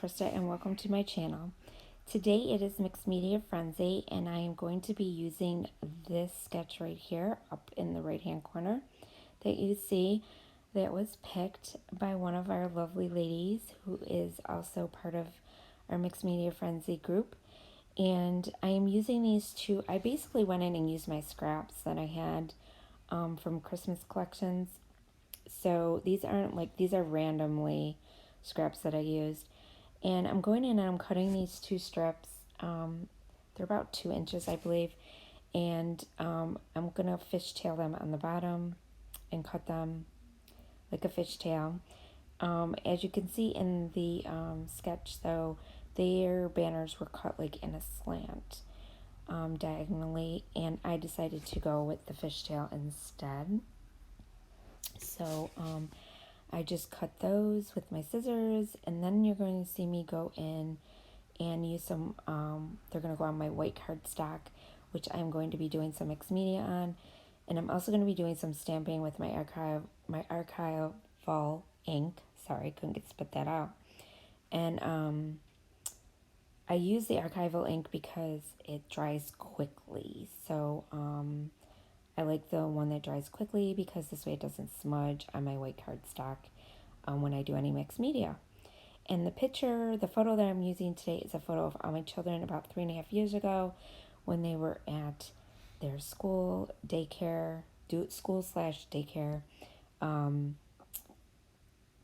Krista and welcome to my channel. Today it is Mixed Media Frenzy and I am going to be using this sketch right here up in the right hand corner that you see that was picked by one of our lovely ladies who is also part of our Mixed Media Frenzy group. And I am using these two. I basically went in and used my scraps that I had from Christmas collections. So these aren't like, these are randomly scraps that I used. And I'm going in and I'm cutting these two strips. They're about 2 inches, I believe. And I'm going to fishtail them on the bottom and cut them like a fishtail. As you can see in the sketch, though, their banners were cut like in a slant diagonally. And I decided to go with the fishtail instead. So I just cut those with my scissors, and then you're going to see me go in and use some, they're going to go on my white cardstock, which I'm going to be doing some mixed media on, and I'm also going to be doing some stamping with my archival ink. Sorry, couldn't spit that out. And I use the archival ink because it dries quickly, so I like the one that dries quickly because this way it doesn't smudge on my white cardstock when I do any mixed media. And the photo that I'm using today is a photo of all my children about 3.5 years ago when they were at their school daycare.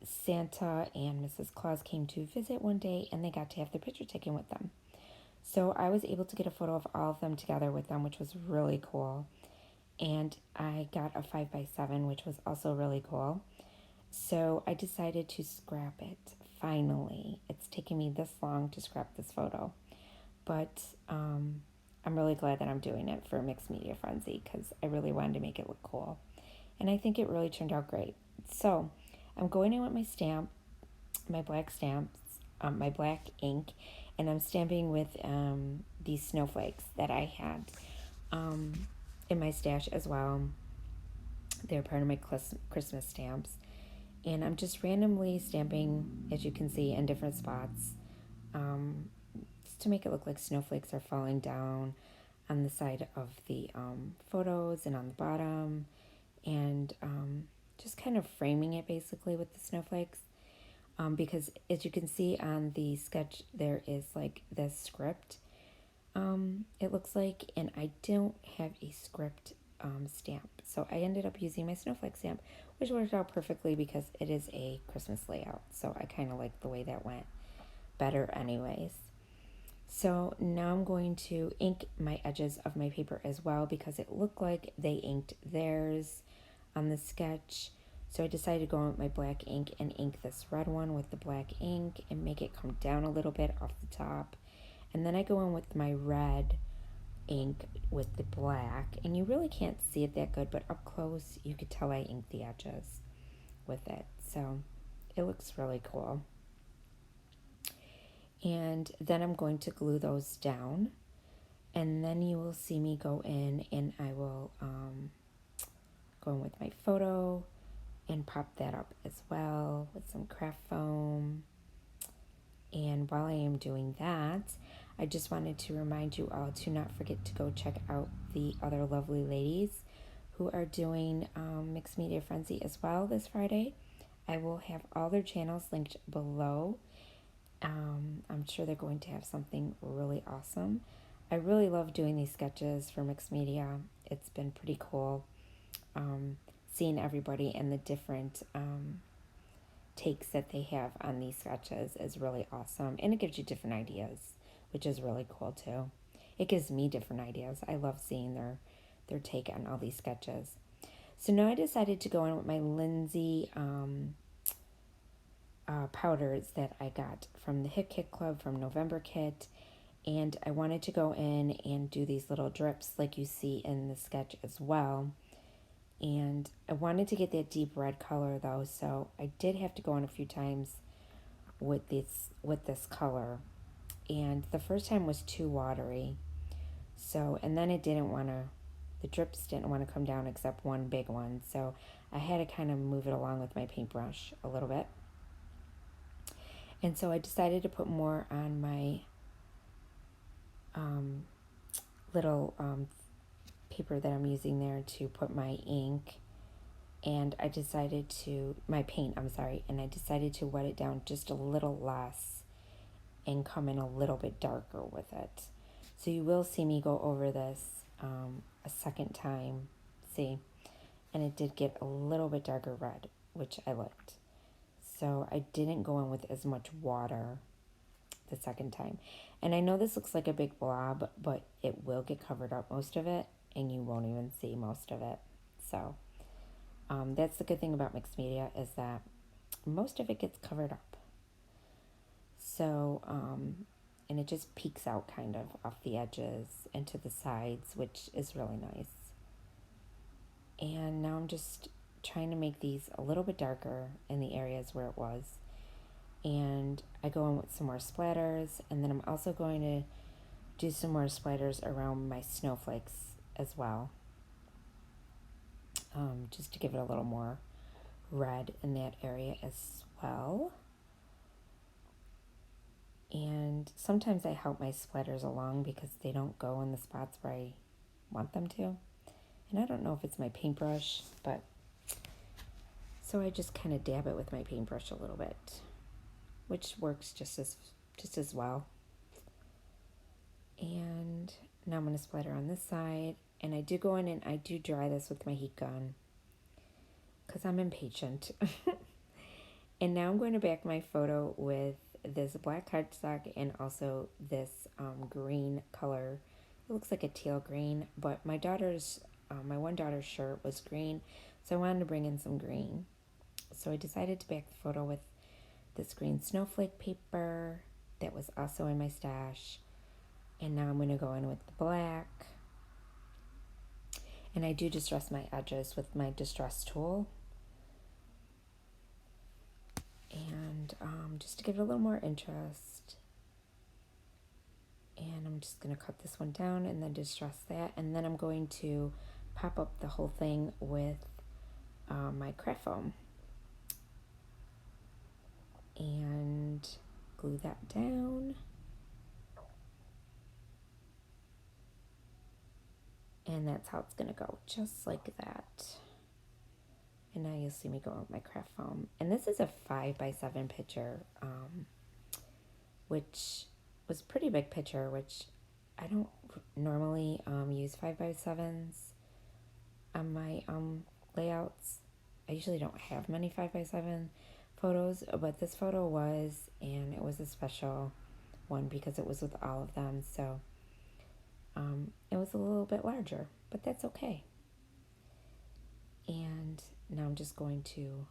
Santa and Mrs. Claus came to visit one day and they got to have their picture taken with them. So I was able to get a photo of all of them together with them, which was really cool. And I got a 5x7, which was also really cool. So I decided to scrap it. Finally, it's taken me this long to scrap this photo, but I'm really glad that I'm doing it for Mixed Media Frenzy because I really wanted to make it look cool, and I think it really turned out great. So I'm going in with my black stamps, my black ink, and I'm stamping with these snowflakes that I had in my stash as well. They're part of my Christmas stamps. And I'm just randomly stamping, as you can see, in different spots just to make it look like snowflakes are falling down on the side of the photos and on the bottom. And just kind of framing it basically with the snowflakes. Because as you can see on the sketch, there is like this script, it looks like, and I don't have a script stamp. So I ended up using my snowflake stamp, which worked out perfectly because it is a Christmas layout. So I kind of like the way that went better anyways. So now I'm going to ink my edges of my paper as well because it looked like they inked theirs on the sketch. So I decided to go in with my black ink and ink this red one with the black ink and make it come down a little bit off the top. And then I go in with my red ink with the black, and you really can't see it that good, but up close you could tell I inked the edges with it, so it looks really cool. And then I'm going to glue those down, and then you will see me go in and I will go in with my photo and pop that up as well with some craft foam. And while I am doing that, I just wanted to remind you all to not forget to go check out the other lovely ladies who are doing Mixed Media Frenzy as well this Friday. I will have all their channels linked below. I'm sure they're going to have something really awesome. I really love doing these sketches for Mixed Media. It's been pretty cool seeing everybody and the different takes that they have on these sketches is really awesome, and it gives you different ideas, which is really cool too. It gives me different ideas. I love seeing their take on all these sketches. So now I decided to go in with my Lindsay powders that I got from the Hip Kit Club from November Kit, and I wanted to go in and do these little drips like you see in the sketch as well. And I wanted to get that deep red color though, so I did have to go in a few times with this color. And the first time was too watery. So, and then the drips didn't want to come down except one big one. So I had to kind of move it along with my paintbrush a little bit. And so I decided to put more on my little paper that I'm using there to put my ink, and I decided to, my paint, I'm sorry, and I decided to wet it down just a little less and come in a little bit darker with it. So you will see me go over this a second time, see, and it did get a little bit darker red, which I liked. So I didn't go in with as much water the second time. And I know this looks like a big blob, but it will get covered up, most of it, and you won't even see most of it. So that's the good thing about mixed media, is that most of it gets covered up. So, and it just peeks out kind of off the edges and to the sides, which is really nice. And now I'm just trying to make these a little bit darker in the areas where it was. And I go in with some more splatters, and then I'm also going to do some more splatters around my snowflakes as well, just to give it a little more red in that area as well. And sometimes I help my splatters along because they don't go in the spots where I want them to. And I don't know if it's my paintbrush, but so I just kind of dab it with my paintbrush a little bit, which works just as well. And now I'm going to splatter on this side, and I do go in and I do dry this with my heat gun because I'm impatient. And now I'm going to back my photo with this black cardstock and also this green color. It looks like a teal green, but my one daughter's shirt was green, so I wanted to bring in some green. So I decided to back the photo with this green snowflake paper that was also in my stash. And now I'm going to go in with the black. And I do distress my edges with my distress tool. And just to give it a little more interest. And I'm just going to cut this one down and then distress that. And then I'm going to pop up the whole thing with my craft foam. And glue that down. And that's how it's going to go, just like that. And now you'll see me go with my craft foam. And this is a 5x7 picture, which was a pretty big picture, which I don't normally use 5x7s on my layouts. I usually don't have many 5x7 photos, but this photo was, and it was a special one because it was with all of them. So it was a little bit larger, but that's okay. And now I'm just going to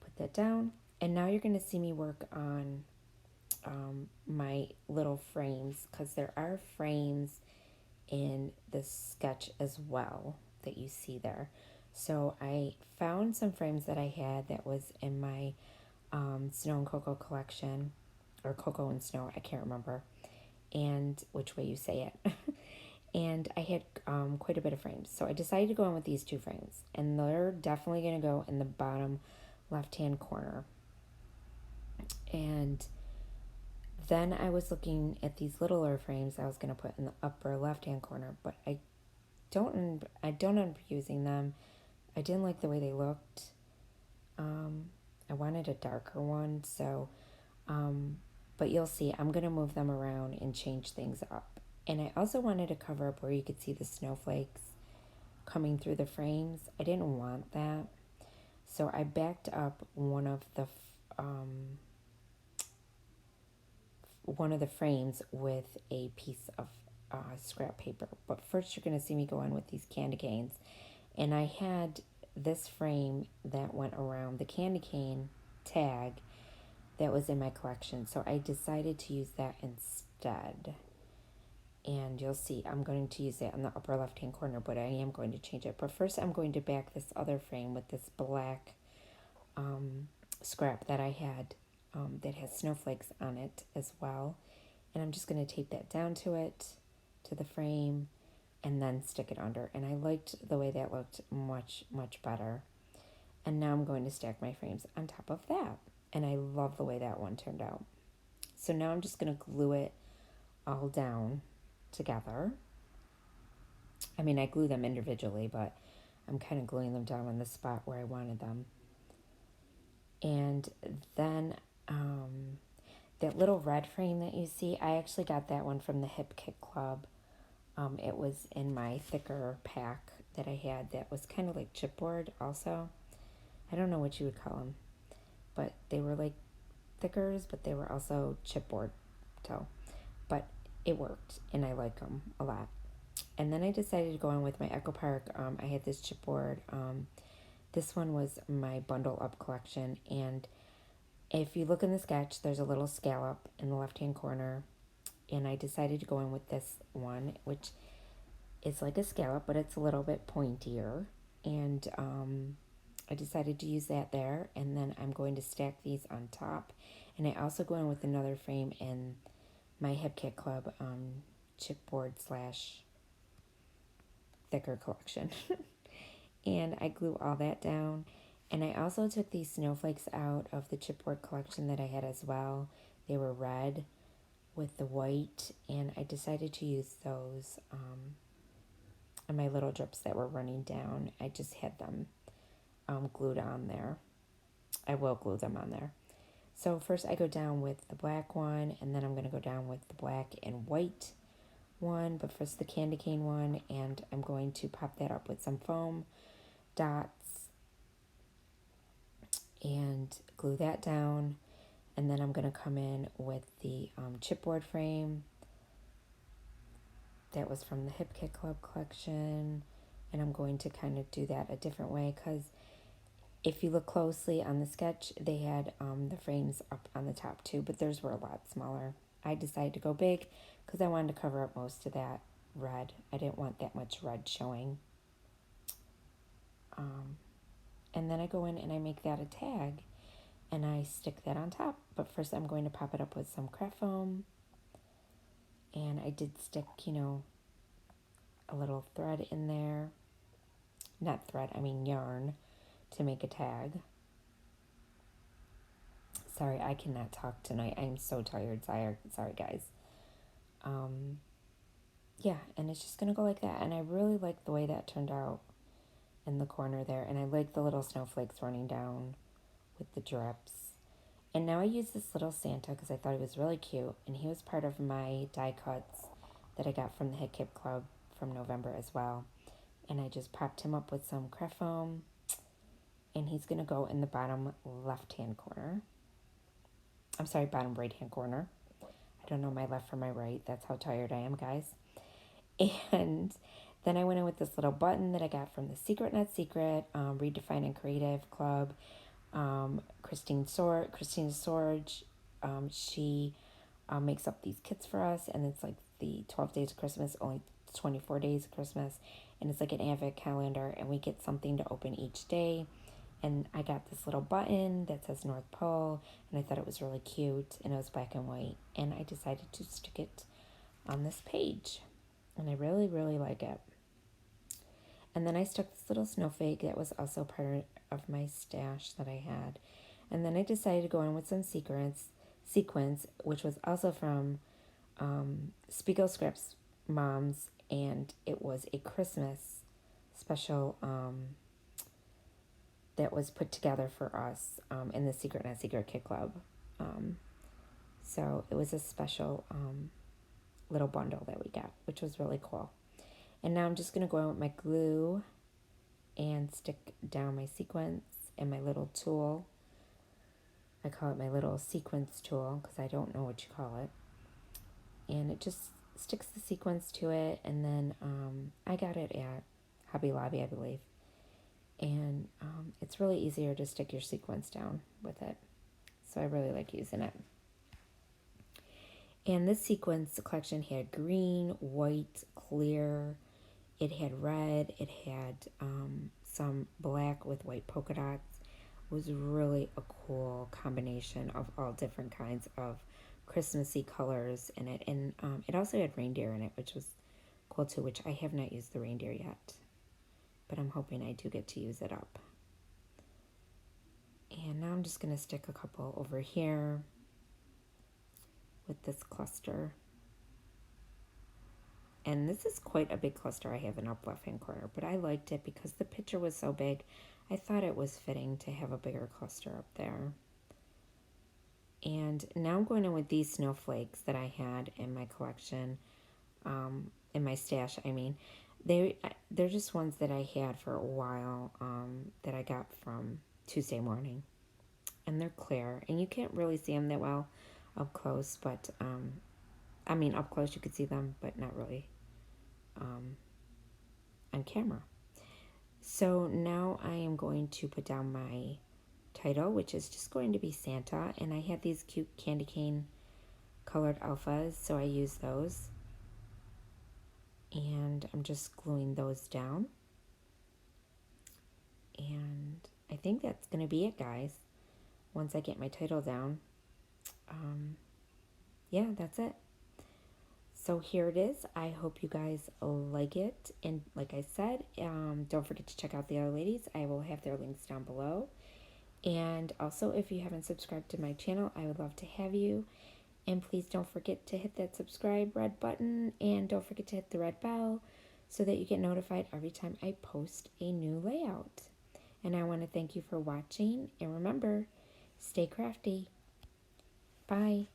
put that down. And now you're going to see me work on my little frames, because there are frames in this sketch as well that you see there. So I found some frames that I had that was in my Snow and Cocoa collection, or Cocoa and Snow, I can't remember, and which way you say it. And I had quite a bit of frames. So I decided to go in with these two frames. And they're definitely going to go in the bottom left-hand corner. And then I was looking at these littler frames I was going to put in the upper left-hand corner. But I don't end up using them. I didn't like the way they looked. I wanted a darker one. So, but you'll see, I'm going to move them around and change things up. And I also wanted to cover up where you could see the snowflakes coming through the frames. I didn't want that. So I backed up one of the frames with a piece of scrap paper. But first you're going to see me go in with these candy canes. And I had this frame that went around the candy cane tag that was in my collection. So I decided to use that instead. And you'll see I'm going to use it on the upper left hand corner, but I am going to change it. But first I'm going to back this other frame with this black scrap that I had that has snowflakes on it as well. And I'm just going to tape that down to it, to the frame, and then stick it under. And I liked the way that looked much, much better. And now I'm going to stack my frames on top of that. And I love the way that one turned out. So now I'm just going to glue it all down together. I mean, I glue them individually, but I'm kind of gluing them down on the spot where I wanted them. And then that little red frame that you see, I actually got that one from the Hip Kit Club. It was in my thicker pack that I had that was kind of like chipboard also. I don't know what you would call them, but they were like thickers, but they were also chipboard toe. But it worked, and I like them a lot. And then I decided to go on with my Echo Park. I had this chipboard. This one was my bundle up collection, and if you look in the sketch, there's a little scallop in the left-hand corner, and I decided to go in with this one, which is like a scallop, but it's a little bit pointier, and I decided to use that there, and then I'm going to stack these on top, and I also go in with another frame in my Hip Kit Club chipboard slash thicker collection. And I glue all that down. And I also took these snowflakes out of the chipboard collection that I had as well. They were red with the white, and I decided to use those on my little drips that were running down. I just had them glued on there. I will glue them on there. So first I go down with the black one, and then I'm going to go down with the black and white one, but first the candy cane one, and I'm going to pop that up with some foam dots and glue that down. And then I'm going to come in with the chipboard frame that was from the Hip Kit Club collection, and I'm going to kind of do that a different way, because if you look closely on the sketch, they had the frames up on the top too, but theirs were a lot smaller. I decided to go big because I wanted to cover up most of that red. I didn't want that much red showing. And then I go in and I make that a tag, and I stick that on top. But first I'm going to pop it up with some craft foam. And I did stick, a little thread in there. Not thread, I mean yarn, to make a tag. Sorry, I cannot talk tonight. I'm so tired. Sorry guys. Yeah, and it's just going to go like that. And I really like the way that turned out in the corner there. And I like the little snowflakes running down with the drips. And now I use this little Santa because I thought he was really cute. And he was part of my die cuts that I got from the Hip Kit Club from November as well. And I just popped him up with some craft foam. And he's going to go in the bottom left-hand corner. I'm sorry, bottom right-hand corner. I don't know my left from my right. That's how tired I am, guys. And then I went in with this little button that I got from the Secret Not Secret, Redefining Creative Club. Christina Sorge, she makes up these kits for us, and it's like the 12 days of Christmas, only 24 days of Christmas, and it's like an advent calendar, and we get something to open each day. And I got this little button that says North Pole, and I thought it was really cute, and it was black and white, and I decided to stick it on this page, and I really, really like it. And then I stuck this little snowflake that was also part of my stash that I had. And then I decided to go in with some sequins, which was also from Spiegel Scraps Moms, and it was a Christmas special that was put together for us in the Secret Not Secret Kit Club. So it was a special little bundle that we got, which was really cool. And now I'm just going to go in with my glue and stick down my sequins and my little tool. I call it my little sequence tool because I don't know what you call it. And it just sticks the sequins to it. And then I got it at Hobby Lobby, I believe. And it's really easier to stick your sequins down with it. So I really like using it. And this sequence collection had green, white, clear. It had red. It had some black with white polka dots. It was really a cool combination of all different kinds of Christmassy colors in it. And it also had reindeer in it, which was cool too, which I have not used the reindeer yet. But I'm hoping I do get to use it up. And now I'm just going to stick a couple over here with this cluster. And this is quite a big cluster I have in up left hand corner, but I liked it because the picture was so big. I thought it was fitting to have a bigger cluster up there. And now I'm going in with these snowflakes that I had in my collection, in my stash, I mean. They're just ones that I had for a while, that I got from Tuesday morning. And they're clear, and you can't really see them that well up close, but, I mean, up close you could see them, but not really on camera. So now I am going to put down my title, which is just going to be Santa, and I had these cute candy cane colored alphas, so I use those. And I'm just gluing those down. And I think that's going to be it, guys. Once I get my title down, yeah, that's it. So here it is. I hope you guys like it. And like I said, don't forget to check out the other ladies. I will have their links down below. And also, if you haven't subscribed to my channel, I would love to have you. And please don't forget to hit that subscribe red button. And don't forget to hit the red bell so that you get notified every time I post a new layout. And I want to thank you for watching. And remember, stay crafty. Bye.